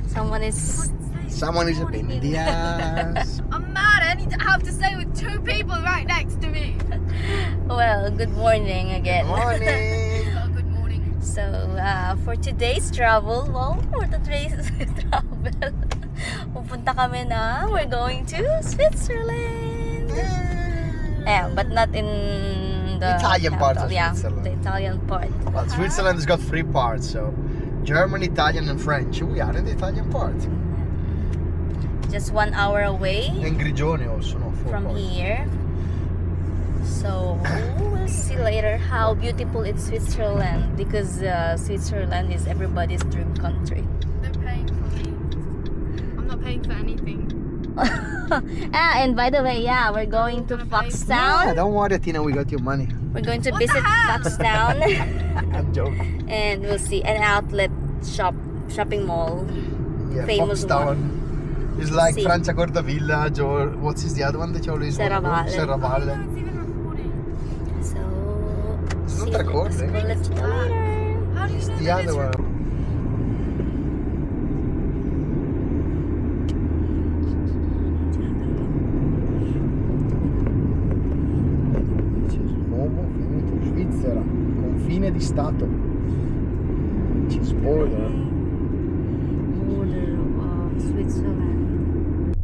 Someone is a pain in the ass. I'm mad. I have to stay with two people right next to me. well, good morning again. Good morning. Oh, good morning. So, for today's travel, pupunta kami na, we're going to Switzerland. But not in the Italian part of Switzerland. The Italian part. Well, Switzerland has got 3 parts, so German, Italian and French. We are in the Italian part. Just 1 hour away. And Grigione also, no? 4 from parts. here. So we'll see later how beautiful it's Switzerland, because Switzerland is everybody's dream country. They're paying for me. I'm not paying for anything. And by the way, we're going to Foxtown. Yeah, don't worry, Tina, we got your money. We're going to visit Foxtown. I'm joking. And we'll see an outlet shopping mall. Yeah, Famous Foxtown. It's like See. Franciacorta Village, or what's the other one that you always Serravalle. Serravalle. It's even recording. So It's see not recording. We'll let you know later. How do you know The that other it's one. Uomo venuto in Svizzera, confine di stato. Which is border. Border of Switzerland.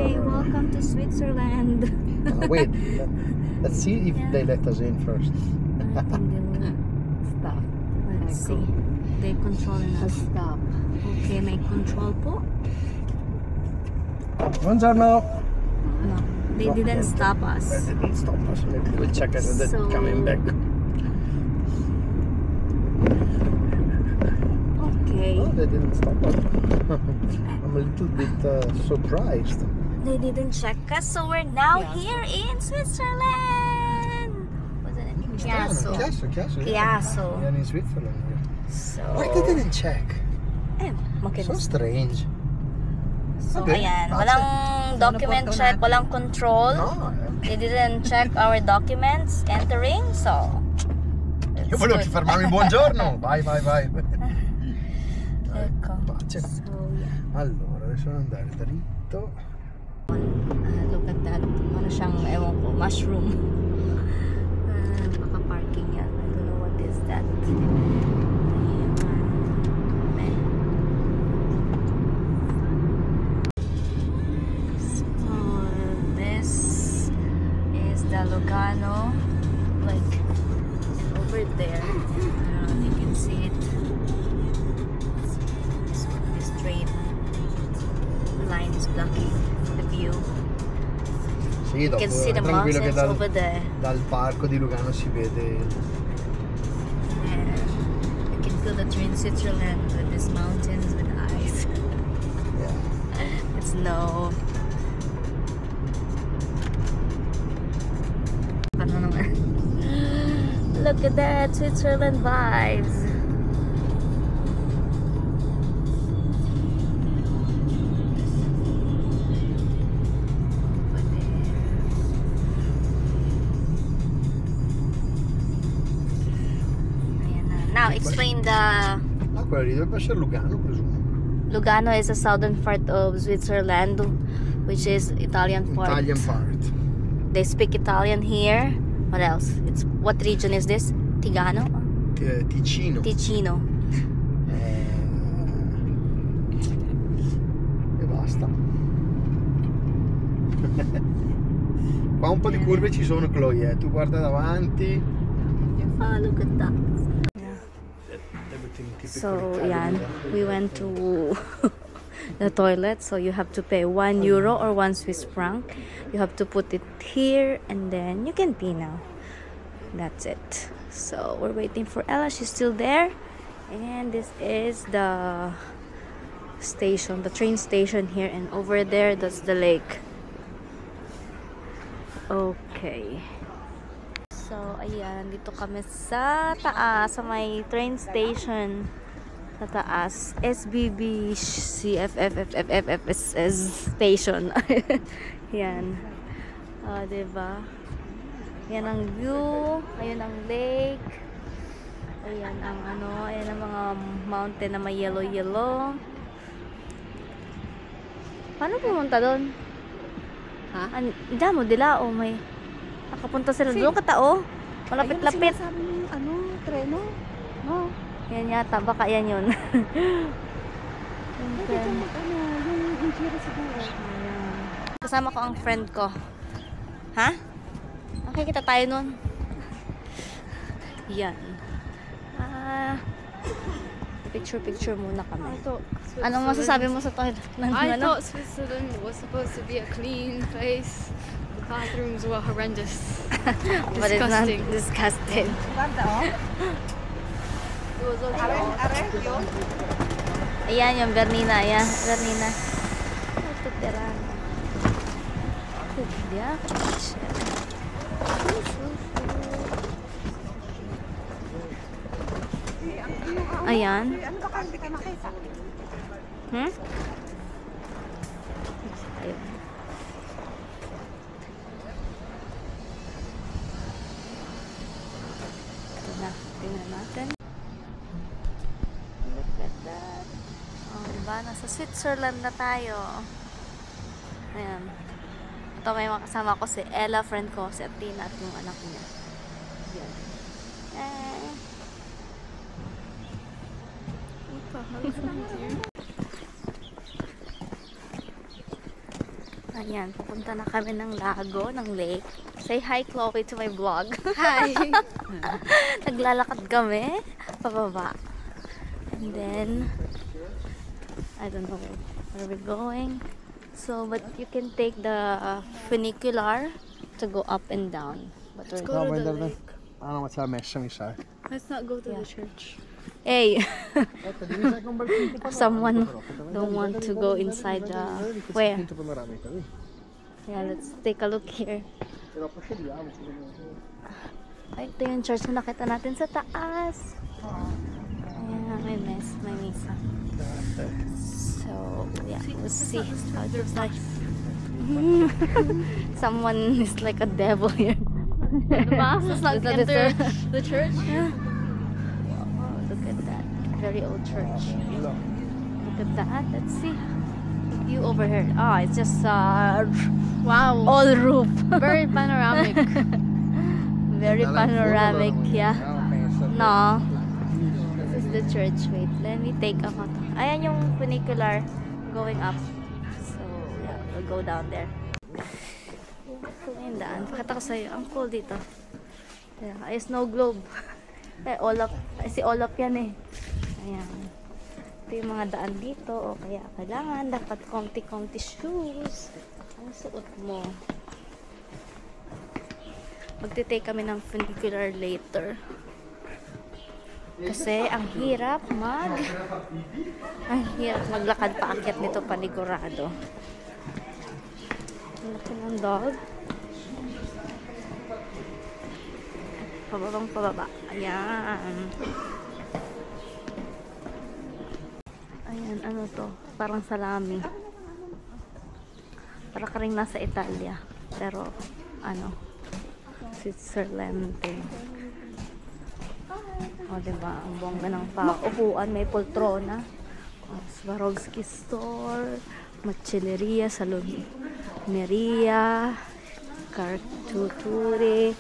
Hey, welcome to Switzerland. Wait, let's see if they let us in first. I think they will stop. Let's see. They controlling us. Stop. Okay, may control po. Buongiorno. No, they didn't stop us. They didn't stop us. Maybe we'll check us and then So- coming back. Okay. No, they didn't stop us. I'm a little bit surprised. They didn't check us, so we're now here in Switzerland. What's the name? Chiasso. Chiasso. Chiasso. We are in Switzerland. So, Why they didn't check? So makinis. strange. So, Okay, ayan. that's Walang document check, walang control. No. They didn't check our documents entering, so it's Io volevo good. fermarmi, buongiorno. Vai. Ecco. Pace. So, yeah. Allora, adesso devo andare dritto. Look at that. Ano siyang, ewan ko, mushroom. Baka parking yan. I don't know what is that. So, this is the Lugano. Like, and over there, I don't know if you can see it. This straight line is blocking the view. Sì, dopo You can see the tranquillo che mountains over there. dal parco di Lugano si vede. And you can feel that you're in Switzerland with these mountains with ice. Yeah. With snow. Ano naman? Look at that, Switzerland vibes. Now explain the Quello lì dovrebbe essere Lugano, presumo. Lugano is a southern part of Switzerland, which is Italian part. Italian part. They speak Italian here. What else? What region is this? Ticino. Ticino. Ticino. E basta. Qua un po' di curve ci sono, Chloe, tu guarda davanti. Oh, look at that. Everything typical So, Italian. yan. We went to the toilet. So, you have to pay 1 euro or 1 Swiss franc. You have to put it here and then you can pee now. That's it. So, we're waiting for Ella. She's still there. And this is the station, the train station here. And over there, that's the lake. Okay. So, ayan, dito kami sa taas, sa may train station sa taas. SBB CFFFFFSS station. Yan. Diba? Yan ang view. Ayun ang lake. Ayan ang ano, ayan ang mga mountain na may yellow. Paano pumunta doon? Ha? Diyan mo, dila o may nakapunta sila doon katao. Malapit-lapit. Sabi ng ano, treno. No. Yan yata, baka yan yun. Pwede dyan yung injera siguro. Ayan. Kasama ko ang friend ko. Ha? Makikita tayo nun. Yan. Picture muna kami. Anong masasabi mo sa toilet? I thought Switzerland was supposed to be a clean place. The bathrooms were horrendous. But it's not Disgusting. disgusting. Ayan yung Bernina. Ayan, Bernina. Ito tira. Dia. Ayan. Hmm? Ayun. Ito na. Tingnan natin. Look at that. Oh, diba? Nasa Switzerland na tayo. Ayan. Ito may makasama ko si Ella, friend ko, si Athena at yung anak niya. Ayan. Ayan, pupunta na kami ng lago, ng lake. Say hi, Chloe, to my vlog. Hi. Naglalakad kami, pababa. And then, I don't know where we're going. So, but you can take the funicular to go up and down. But we're Go to the lake. ma c'è la messa, mi sa. Let's not go to the church. Hey, someone don't want to go inside the where? Yeah, let's take a look here. Ay, ito yung church na nakita natin sa taas. Ayan, may misa. So, yeah, we'll see how it looks like. Someone is like a devil here. The mass does not Is that enter the church. Wow, look at that. Very old church. Look at that. Let's see. View over here. Ah, it's just Wow. all roof. Very panoramic. Very panoramic, yeah. No. This is the church. Wait, let me take a photo. Ayan yung funicular going up. So, yeah, we'll go down there. Ito yung daan. Pakita ko sa'yo. Ang cool dito. Yeah, ay, snow globe. Olaf. Si Olaf yan eh. Ayan. Ito yung mga daan dito. O kaya kailangan dapat konti-konti shoes. Ang suot mo. Magte-take kami ng funicular later. Kasi ang hirap maglakad paakyat nito panigurado. Ang laki ng dog. Pababa. Ayan. Ayan, ano to? Parang salami. Para ka rin nasa Italia. Pero, ano, Switzerland thing. O, diba? Ang bongga ng upuan. May poltrona. Swarovski store. Macelleria, Saloneria. Cartuture.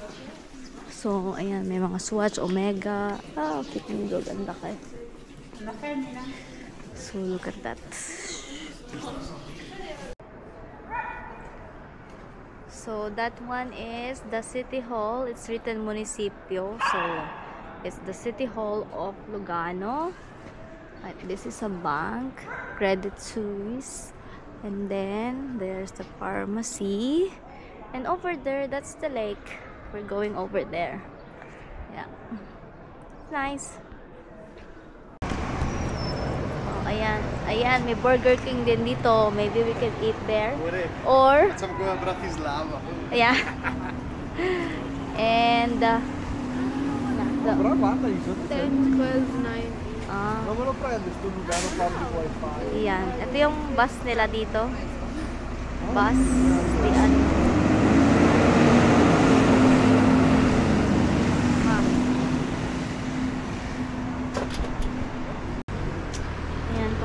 So, ayan. May mga Swatch, Omega. Cute yung dog. Ang laki. So, look at that. So, that one is the City Hall. It's written Municipio. So, it's the City Hall of Lugano. This is a bank. Credit Suisse. And then, there's the pharmacy. And over there, that's the lake. We're going over there. Yeah. Nice. Oh, ayan. Ayan, may Burger King din dito. Maybe we can eat there. Or, Facciamo come a Bratislava. yeah. And, Però guarda, gli sono 10, 12, 9. non me lo prende sto Lugano public wifi. Ayan. Ito yung bus nila dito. Bus.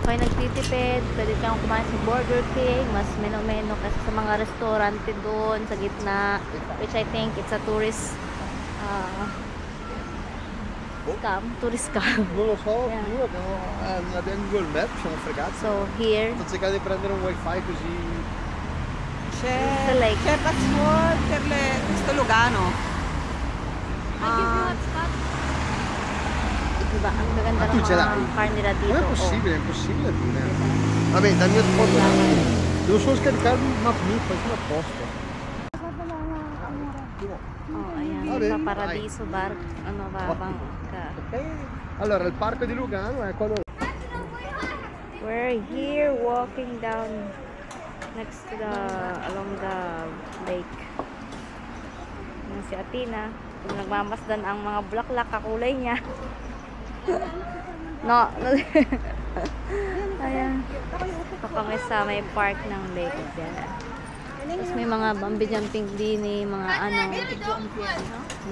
kayo nagtitipid, pwede kayong kumain sa Burger King, mas meno-meno kasi sa mga restaurante doon sa gitna, which I think it's a tourist tourist scam. Non lo so, Yeah. non abbiamo Google Maps, siamo fregati. So here, Sto cercando di prendere un wifi così. the lake. C'è password per questo Lugano. Diba? Ang gaganda Ah, ng tu ce mga l'hai? car nila dito. Non è possibile, è impossibile dire. Vabbè, dal mio spot devo solo scaricarmi il map me, poi sono a posto. Ayan. Vabbè, Paparadiso bar. Ano ba? Bangka. Ok. Allora, il parco di Lugano è quello. We're here walking down next to along the lake. Yan si Athena. Kung nagmamasdan ang mga bulaklak, kakulay niya. No. Ayan. Ito kami sa may park ng lake. Yan. Tapos may mga bambi jumping din eh, mga ano.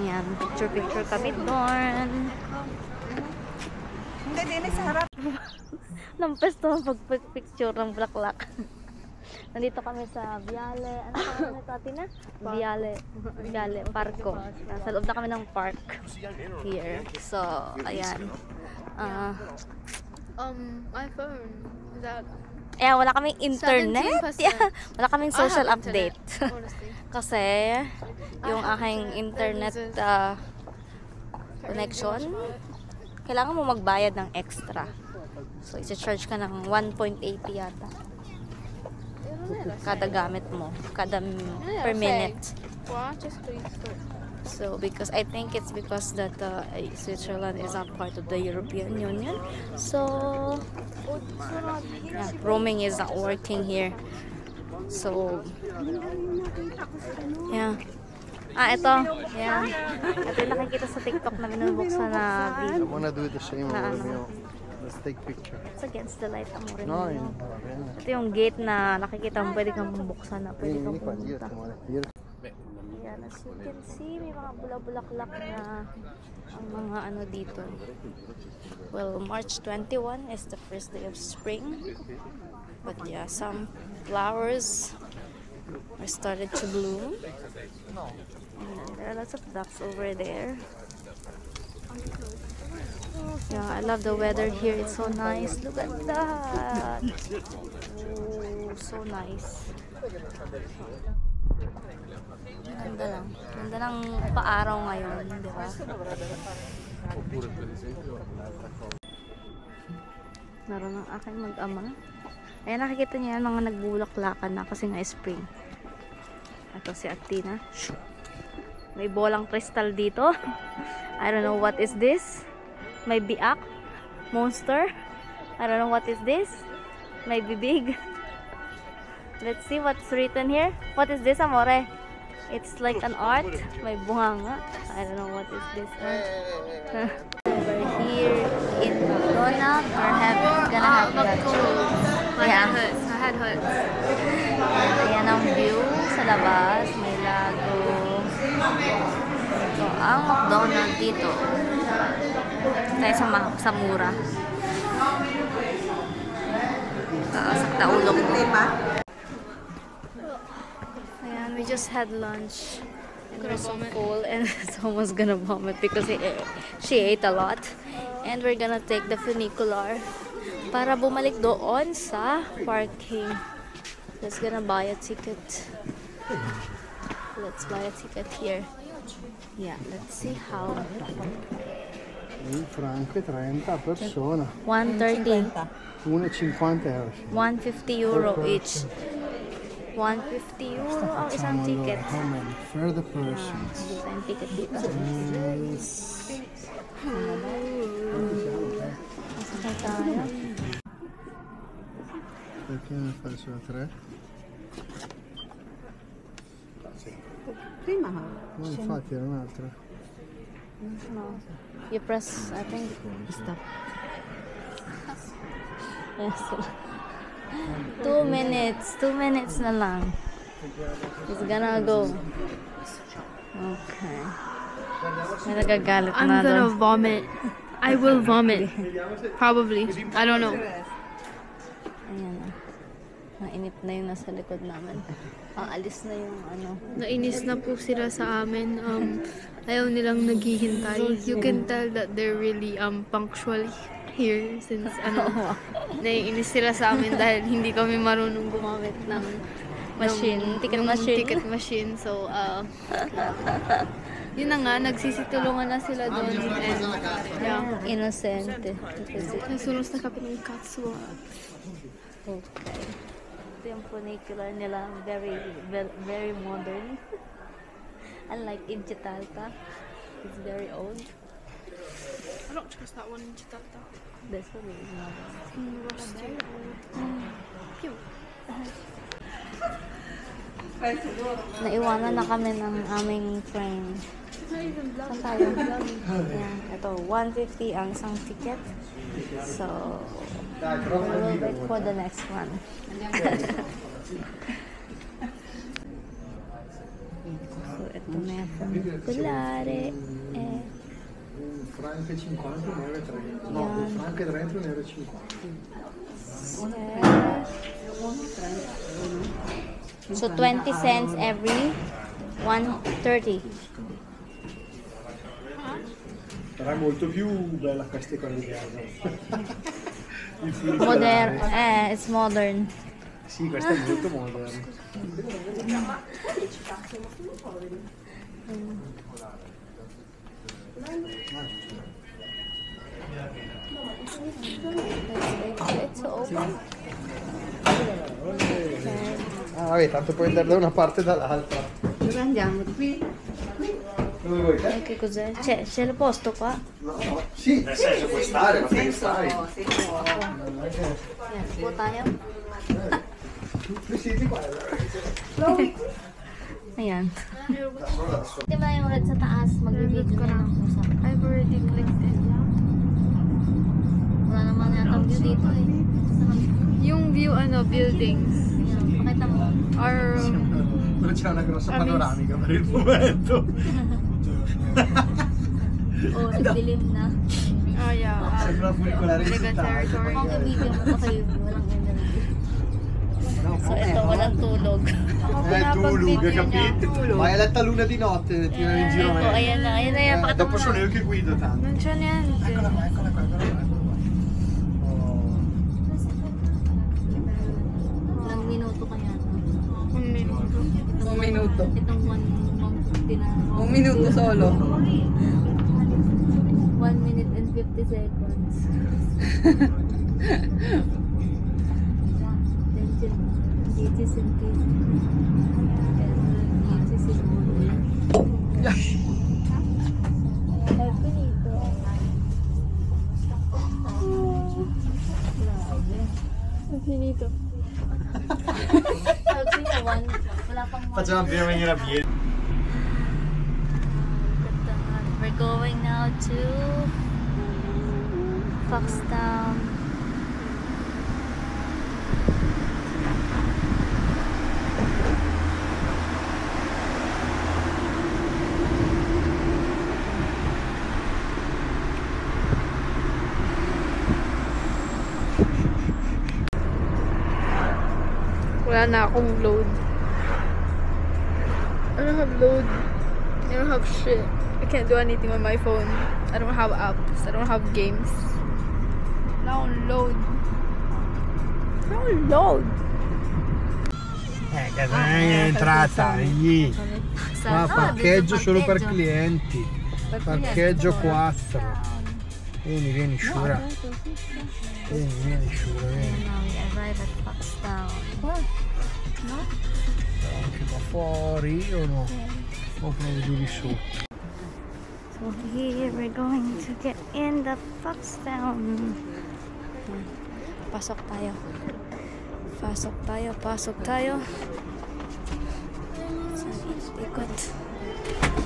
Yan. Picture kami doon. Hindi, din sa harap. Nampesto ang pagpicture ng bulaklak. Nandito kami sa Viale. Ano pa kami natin na? Viale Parko. Nasa loob na kami ng park here. So, ayan. My phone is out. Wala kaming internet. 17%. Yeah, wala kaming social I have update. internet, honestly. Kasi, yung aking internet connection, kailangan mo magbayad ng extra. So, isa-charge ka ng 1.80 yata. Kada gamit mo. Kada per minute. So, because I think it's because that Switzerland is not part of the European Union. So, yeah, roaming is not working here. So, yeah. Ito. Yeah. Ito yung nakikita sa TikTok na binubuksan na video. I wanna do it the same Na over ano. here. Let's take picture. It's against the light. Amorin No, mo. va bene. Ito yung gate na nakikita mo, pwede kang buksan na, pwede kang Vieni qua, pumunta. girati, amore. Girati. Ayan, as you can see, may mga bulaklak na ang mga ano dito. Well, March 21 is the first day of spring. But yeah, some flowers are started to bloom. And then there are lots of ducks over there. Yeah, I love the weather here. It's so nice. Look at that. Oh, so nice. Ganda lang. Ganda ng paaraw ngayon, di ba? Naroon ang aking mag-ama. Ayan, nakikita niya yan, mga nagbulaklakan na kasi nga spring. Ito si Athena. May bolang kristal dito. I don't know what is this. May biak. Monster. I don't know what is this. May bibig. Let's see what's written here. What is this, amore? It's like an art. May bunganga. I don't know what is this. Over here in McDonald's, we're gonna have lunch. My head hurts. My head hurts. Ayan ang view sa labas. May lago. So, ang McDonald's dito. Tayo sa mura. Sa ulong. Ayan, we just had lunch. And we're so full and someone's gonna vomit because she ate a lot. And we're gonna take the funicular para bumalik doon sa parking. Let's gonna buy a ticket. Let's buy a ticket here. Yeah, let's see how. Franco 30 a persona. 130. 1,50 euro. 150 euro each. 150 euro ang isang ticket. How many? For the person. Dito yung ticket dito. Masakay tayo. Perché non fare solo 3? Prima. No, infatti era un'altra. No. You press, I think. Stop. Yes. 2 minutes. 2 minutes na lang. It's gonna go. Okay. May nagagalit I'm na gonna doon. vomit. I will vomit. Probably. I don't know. Ayan na. Nainip na yung nasa likod namin. Alis na yung ano. Nainis na po sila sa amin. Ayaw nilang naghihintay. You can tell that they're really punctual here since naiinis sila sa amin dahil hindi kami marunong gumamit ng ticket machine. So, yun na nga, nagsisitulungan na sila doon. And, yeah. Innocent. Nasunos na kami ng Katsua. Okay. Ito yung funicular nila. Very modern. Unlike in Chitalta. It's very old. I don't trust that one in Chitalta. This one is modern. Naiwanan na kami ng aming friend. Saan tayo? Ayan. Ito, 150 ang isang ticket. So, we'll wait for the next one. So, ito na yung funiculare. Un franco e 50, un euro e 30. No, un franco e 30, un euro e 50. So 20 cents every 130. Però è molto più bella questa qua di casa. It's modern. Sì, questa è molto moderna. It's open. Ah, vabbè, tanto puoi andare da una parte e dall'altra. Dove andiamo? Qui? Dove vuoi te? Che cos'è? C'è il posto qua? No, no. Sì, nel senso puoi stare, ma che stai? Può tayo? Tu siedi qua. Ayan. Di ba yung red sa taas? Magbibigay ka ng usap. I've already clicked it. Wala naman yata view dito eh. Yung view, buildings. Ayan, pakita mo. Are, Però c'è una grossa panoramica per il momento. Oh, nagdilim na. yeah. Sembra funicolare in Mega città. territory. Kung i-video mo pa kayo, walang internet. So ito, walang tulog. Tulog, capito? Vai a letto a luna di notte e ti vai in giro Oh, ayan na yan. Pakita dopo mo sono na. io che guido tanto. Non c'è niente. Eccola qua, eccola qua, eccola qua. Ilang minuto kaya to? Un minuto. Un minuto. Itong 150 na. Un minuto solo. 1 minute and 50 seconds. Attention. 10 centimeters. 10 centimeters. Ay, pinito. Grabe. Finito. Sabi na wala pang one. Facciamo prima venire a piedi. We're going now to Foxtown. Wala na akong load. I don't have load. I don't have shit. I can't do anything on my phone. I don't have apps. I don't have games. Wala akong load. Wala akong load. Cosa è entrata? Lì. Ah, parcheggio solo per clienti. Parcheggio 4. Vieni, Shura. Vieni, Shura, vieni. Now we arrive at Foxtown. No? Anche qua fuori o no? O proprio giù di sotto. So here we're going to get in the Foxtown. Pasok tayo. Pasok tayo. Ikot.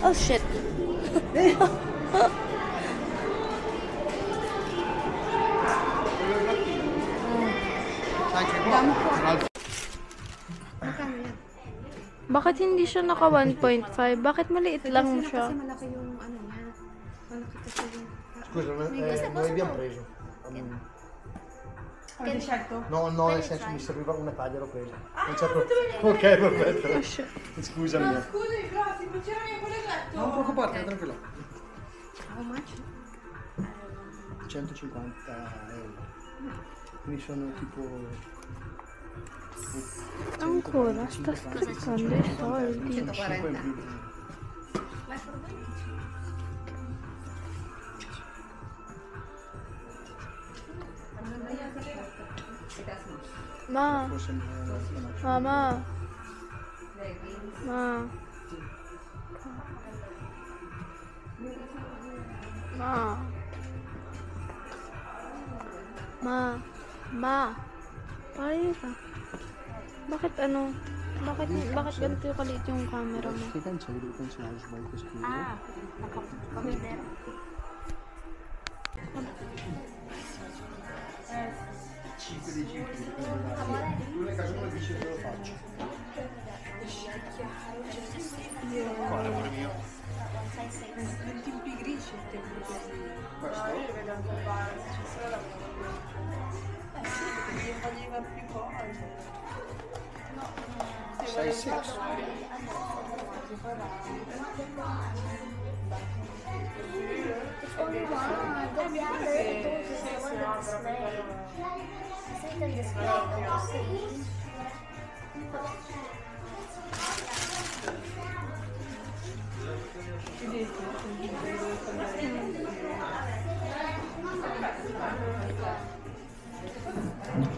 Oh shit. Bakit hindi siya naka 1.5? Bakit maliit lang siya? Malaki yung ano niya. Malaki kasi yung... Scusa, noi abbiamo preso. No, no, nel senso mi serviva una taglia, l'ho presa. Non c'è problema. Ok, perfetto. Scusami. Scusi, grazie, ma c'era mio collegato. Non preoccuparti, tranquillo. How much? 150 euro. Quindi sono tipo... Ancora, sta sprecando i soldi. 5 in più. Ma, Forse mama, ma, ma, pare ka. Bakit ano? Bakit ganito yung kalit yung camera mo? Che cancelli, devo cancellare, sbaglio che scrivo. Nakapagdera. L'unica cosa che dice che lo faccio. Quale amore mio? Non ti impigrisci il tempo così. Questo? Perché faceva più cose. 6-6. It's only one. The other is the one that display. It's like the display, don't you see?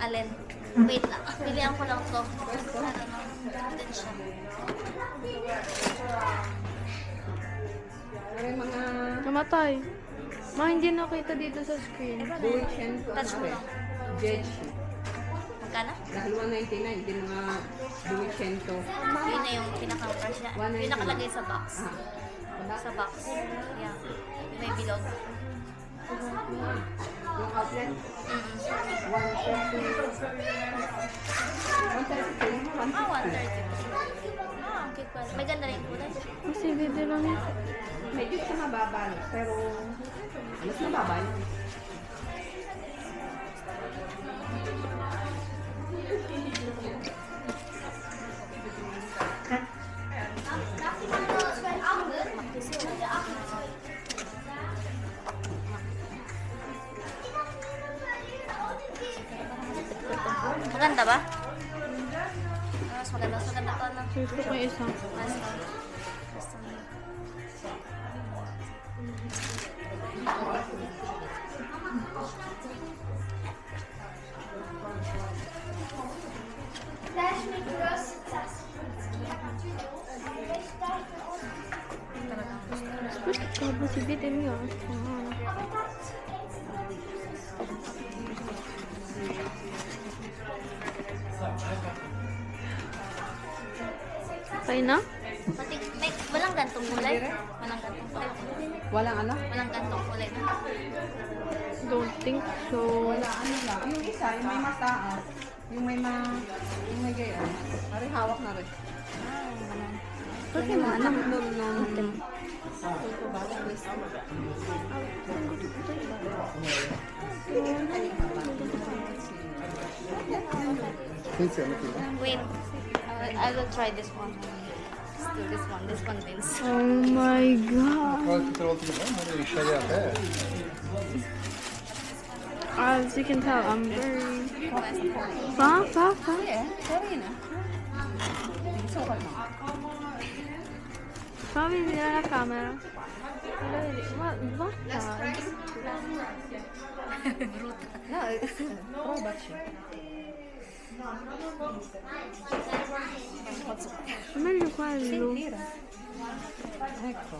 Alin? Wait lang. Pilihan ko lang to. Din siya. Pero yung mga Namatay. Ma, hindi nakita dito sa screen. Duicento, Touch mo lang. Jersey. Magkano? Dahil 199, din mga Duicento. Yun na yung pinaka-price niya. Yung nakalagay sa box. Wala. Sa box. Yeah. May bilog. Yung outlet, 130. 130. Ah, 130. Ah, okay pala. May ganda rin kulay. Kasi video lang yun. Medyo siya mababa, no? Pero mas mababa yun. Maganda ba? Mas maganda. Mas maganda to, no? Gusto ko yung isang. Mas Dash me curiosity. Gusto ko si bitin yun. Okay na? walang gantong kulay. Walang gantong kulay. Walang ano? Walang gantong kulay. Don't think so. Wala ano lang. Yung isa, yung may mas taas. Yung may gayon. Pare hawak na rin. Okay mo, anak. Attenzione qui. Wait. I will try this one. Let's do this one. This one wins. Oh my God. Guarda tutte le volte che vai, ma devi scegliere a te. As you can tell, I'm very... Pa? Carina. Sukat mo. Sabi nila na camera. What? No, robot siya. Meglio quello. Ecco.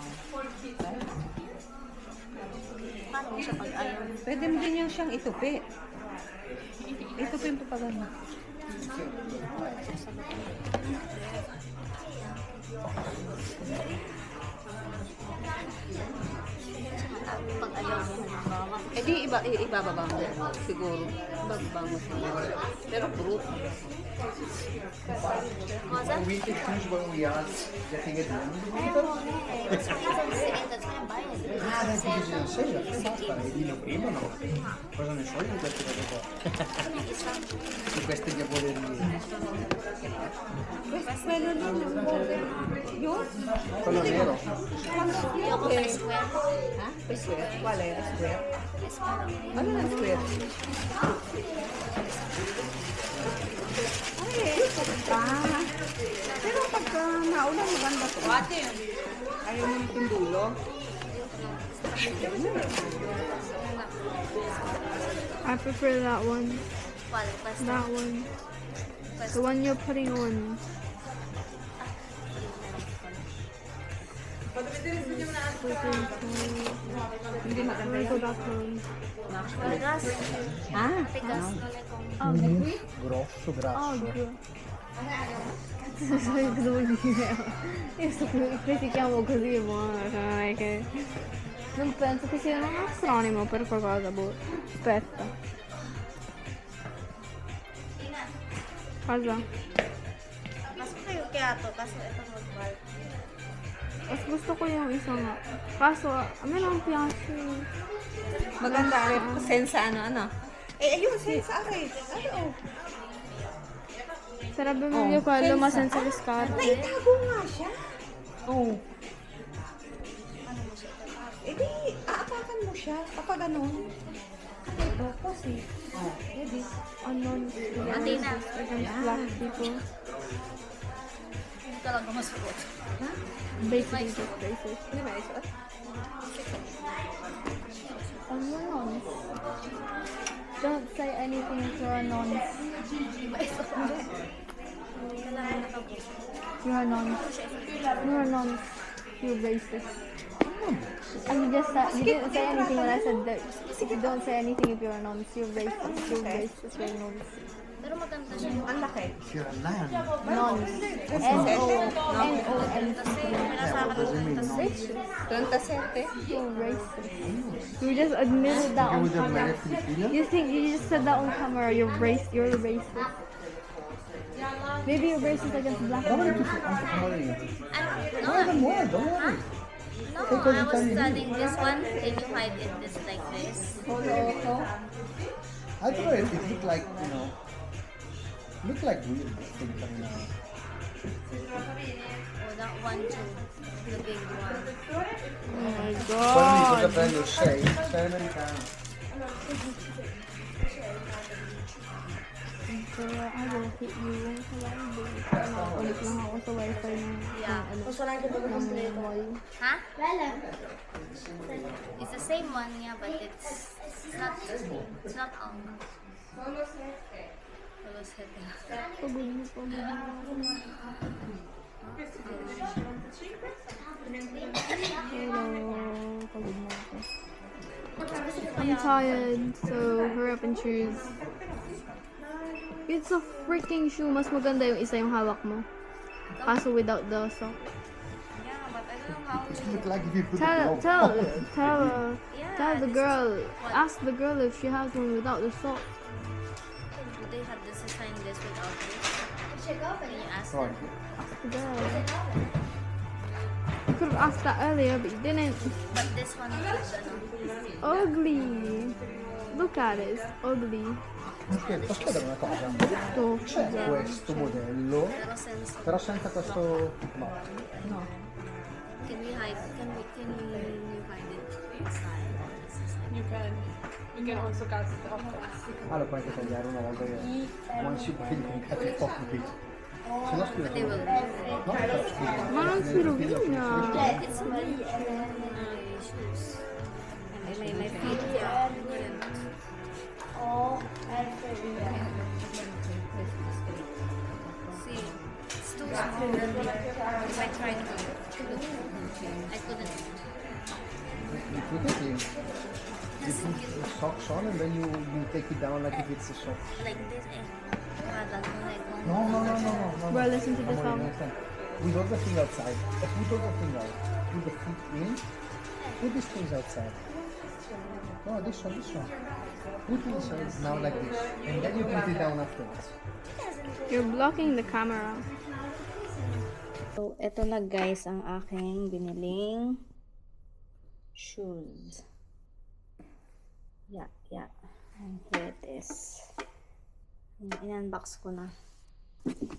Paano mo siya pag-ayaw? Pwede mo din yung siyang itupi. Itupi yung papagano. Pag ayaw mo halimbawa. Eh di ibababa mo siguro. Ibababa mo siguro. Pero brute. Cosa? Winter shoes when we are getting it done. Ayaw mo na eh. That's why it's on sale. That's why I'm buying it. Ah, that's because you're saying that. Basta, hindi na prima, no? Cosa ne so io questo che qua. Su queste diavolerie. Bueno, yun? Quello nero. Ayoko sa square. Ha? Square? Qual è? Square? Ano na square? Pero pagka naulan, maganda to. Ayaw mo yung dulo? I prefer that one. Qual? Basta. That one. The one you're putting on. Hindi maganda Go yun. that one. Tigas. Ah, Tigas. Grosso, grasso. Critichiamo così, ma non è che... Non penso che sia un astronimo per qualcosa, boh. Aspetta. Cosa? Mas kayo kaya to. Kaso ito mag-bar. Mas gusto ko yung isa nga. Kaso, may lang piyaso. maganda rin. Sensa ano. Eh, ayun, sensa akin. Ano? Sarebbe meglio quello, ma senza le scarpe. Naitago nga siya. Oh. Eh di, aapakan mo siya. Kapag ganun. Ito, kasi. Oh, eh di. Unknown Athena. against black people. Hindi talaga masuot. Basically just racist. Hindi ba isuot? Unknown. Don't say anything if you're a nonce. You're a nonce. You're a nonce. You're racist. And you just you didn't say anything when I said that. You don't say anything if you're a nonce. You're racist. You're racist. You're a nonce. Pero maganda siya. Ang laki. You're a lion. Nonce. N-O-N-C. Racist. 27. You're racist. You just admitted that on With the camera. Maria Filipina. You just said that on camera. You're racist. Maybe you're racist against black Don't worry, people. Ano? Don't worry, don't worry. No, I was studying this one. Can you hide it this like this? I don't know, it looked like, you know, looked like weird thing coming out. Oh, that one too. The big one. Oh my Poi cosa god. prendo? 6? 6 americano. Kaya I will hit you. Ulit lang ako sa wifi ng mall. Huh? It's the same one, yeah, but it's not all. Solo set. Pagod mo. Hello. Pagod mo ako. I'm tired, so hurry up and choose. It's a freaking shoe. Mas maganda yung isa yung hawak mo. Kaso without the sock. Yeah, but I don't know how It looked like if you put Tell Yeah, the girl. Ask the girl if she has one without the sock. do they have this design this without this? Can you ask Right. them? Ask the girl. You could have asked that earlier, but you didn't. But this one is Ugly. Look at it. It's ugly. Posso chiedere una cosa? So, C'è questo modello, pero sense. però senza questo... No. No. Can you hide it inside? Ah, lo puoi anche tagliare una volta che... Once you buy it, you cut it off the piece. Se no scusa, They will. no, però scusa. ma non si rovina. It's my shoes. My feet. Yeah. See, it's too small. If I tried to look, I couldn't. You put it in. You put the socks on and then you take it down like if it's a sock. Like this, No. Bro, listen to the Amore, song. understand? With all the thing outside. Put all the thing out. Put the foot in Put these things outside. No, this one, this one. Put it inside now like this. And then you put it down afterwards. You're blocking the camera. So, eto na guys ang aking biniling shoes. Yeah. And here it is. In-unbox ko na.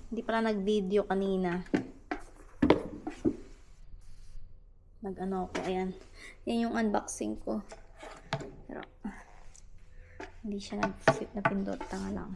Hindi pala nag-video kanina. Nag-ano ko, ayan. Yan yung unboxing ko. Pero, hindi siya nag-fit na pindot. Tanga lang.